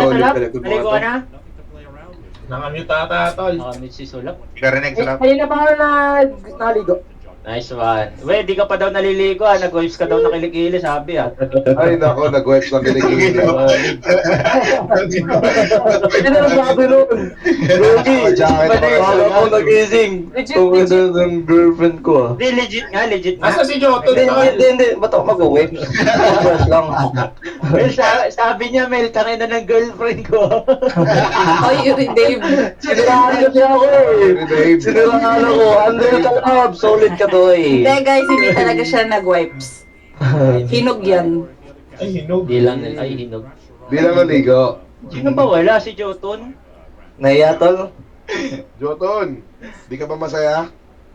Sulap? talaga mga Naligo to. ka na? Nakamute ata, tol. Nakamit si Sulap. Karinig sila. Kanina pa ako naligo. Nice one. We, di ka pa daw naliligo ah. Nag-waves ka daw na kilikili, sabi ah. Ay nako, nag-webs na kinikili. Sino nagsabi nun? Lugi, Kala ko nagising. Legit, Kung legit. ito ng girlfriend ko ah. Hindi, legit nga, legit nga. Asa si Jotun, Hindi, tol? hindi. Ba't ako mag-wave? Fresh lang. Well, sabi niya, Mel, tangin na ng girlfriend ko. Ay, Dave. Siniraan kasi ako eh. Siniraan ako. Andrel ka lab. Solid ka to eh. Hindi guys, hindi talaga siya nag-wipes. Hinog yan. Ay, hinog. Hindi lang, ay, hinog. Di lang naligo. Sino ba wala? Si Jotun? Nahiya tol? Jotun, di ka ba masaya?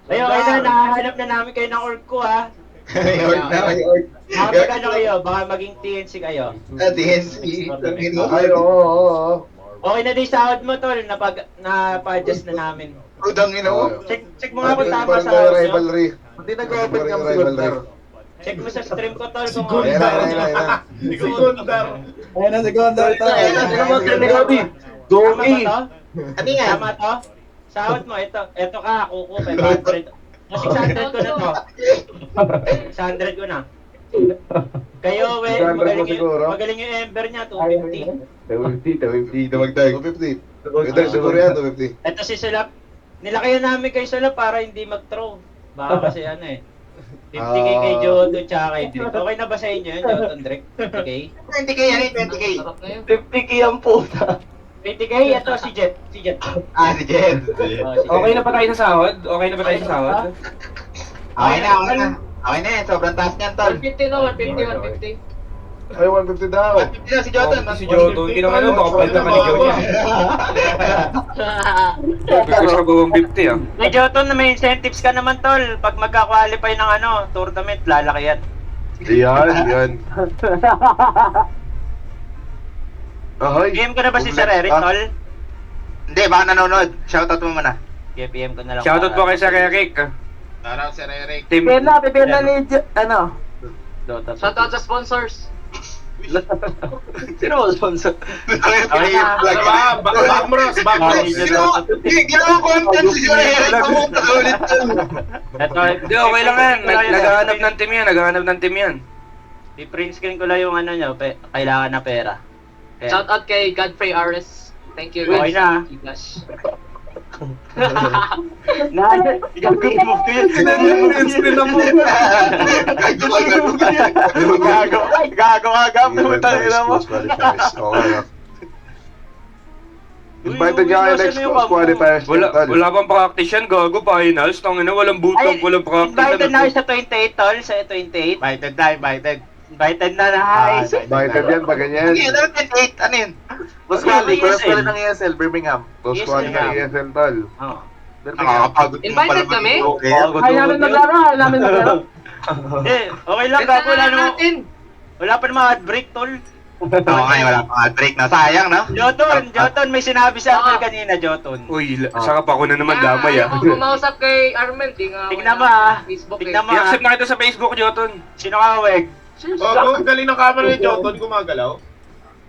Ay, okay na, nahanap na namin kayo ng org ko ha. Kapag ano kayo, baka maging TNC kayo. TNC. Ay, oo. Okay na din sahod mo, tol. Napa-adjust na namin. Udang ina mo. Check mo nga kung tama Parang sahod nyo. rivalry. Hindi nag-open Parang kami si rivalry. Gunter. Check mo sa stream ko, tol. Kung Ayan na, ayan na, ayan na. Segundar. Ayun na si Gunter. Ayun na, Ayun na si Gabi. Tama Dogi. ba to? Ano yan? Tama to? Sahod mo, ito ka, kuko, 500. O, 600 ko na to. 600 ko na. Kayo, we, 600 mo siguro? magaling yung Ember niya, 250. 250, damagdag. 250. Ito siguro yan, 250. Ito si Sulap. Nilakayan namin kay Sulap para hindi mag-throw. Baka kasi ano eh. 50k kay Jotun tsaka kay Drake. Okay na ba sa inyo yun, Jotun, Drake? 50k? 20k yan, 20k. 50k ang puta. 20k? Ito si Jet. Si Jet. Ah, si Jed. Oh, si Okay Jet. na ba tayo sa sahod? Okay na ba tayo sa sahod? Okay na, okay na. Okay na yan, sobrang taas niyan, tol. 150 na, 150, 150. Ay, 150 daw. 150 na si Jotun. Si Jotun, ginawa na baka palit na kanigaw niya. Gusto ko gawang 50 ah. May Jotun na may incentives ka naman, tol. Pag magka-qualify ng ano, tournament, lalaki yan. Yan, yan. Ahoy. PM ko na ba si Sir Eric, Ah. tol? Hindi, baka nanonood. Shoutout mo muna. Okay, PM ko na lang. Shoutout po kay Sir Eric. Shoutout Sir Eric. Team. Pipena ni, Dota. Shoutout sa sponsors. Sino mo sponsor? Okay na. Backbros, backbros. Ginawa ko ang chance si Sir Eric. Pamunta ulit yun. Ito, Hindi, okay lang yan. Naghahanap ng team yan. Naghahanap ng team yan. I-print screen ko lang yung ano nyo, kailangan na pera. Kaya- Shoutout kay Godfrey Ares. Thank you Okay guys. na. Gcash. Gagawin mo ko yun. Gago ka, puta nila mo. Qualifiers. Okay na. Invited niya kayo next qualifiers. Wala pang practice yan. Gago, finals. Tangina, walang bootcamp, walang practice. Invited na kayo sa 28, tol. Sa 28. Invited na, invited. Invited na na, guys. Invited yan pa ganyan. Ano yun? Ano 28? Ano yun? Mas Ano quali, yung first ESL? pala ng ESL, Birmingham. Post Yes, quali ma'am. ng ESL tol. Oh. Birmingham. Nakakapagod mo Invited pala kami? mag-okay. Ay, namin naglaro, namin naglaro. Eh, okay lang, gago. Wala naman. Wala pa naman break, tol. Oo nga, wala pang break na. Sayang, no? Joton, may sinabi sa akin kanina, Joton. Uy, sarap ako na naman damay ah. Ako kumausap kay Armel, di nga. Tignan mo ah. Facebook Tignan mo ah. I-accept na kita sa Facebook, Joton. Sino ka, Weg? Oh, kung galing ng camera ni Jotun, gumagalaw.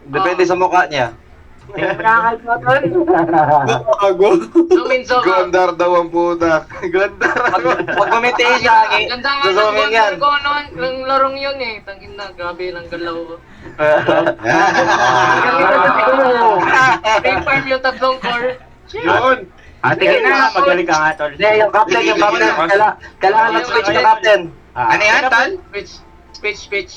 Depende sa mukha niya. Gago. Zoom in, zoom out. Gondar daw ang puta. Gondar. Pag gumiti siya, Ganda nga ng susumin yan. sponsor ko noon, ng larong yun eh. Tangin na, grabe lang galaw ko. Free farm yung tatlong core. Yun. Tingin na, magaling ka nga, tol. Hindi, yung captain. Kailangan mag-switch na captain. Ano yan, Tal? Speech.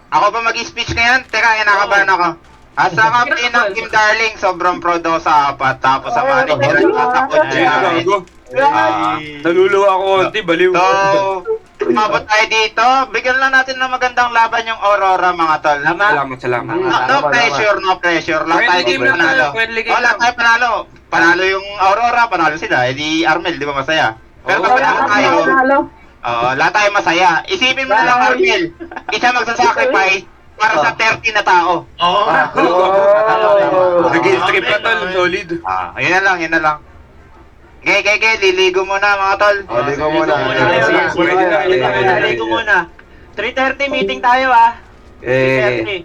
Ako ba mag-speech ngayon? Teka, inakabahan ako. Sa captain ng Team Darling, sobrang proud ako sa apat. Tapos sa manager, tatakot siya. Gago. Naluluwa ako konti, baliw. So, umabot tayo dito. Bigyan lang natin ng magandang laban yung Aurora, mga tol. Salamat. No pressure, no pressure. Lang tayo Friendly dito game lang panalo. tayo, friendly game Wala lang. tayo panalo. Panalo yung Aurora, panalo sila. Eh di Armel, di ba masaya? Pero Oo. pag panalo tayo, lahat tayo masaya. Isipin mo na lang, Armel. Isa magsasacrifice para sa 30 na tao. Oo. Nag-strip ka tol, solid. Yun na lang, yun na lang. Okay, liligo muna mga tol. Ligo muna. Ligo muna. 3:30 meeting tayo ah. 3:30.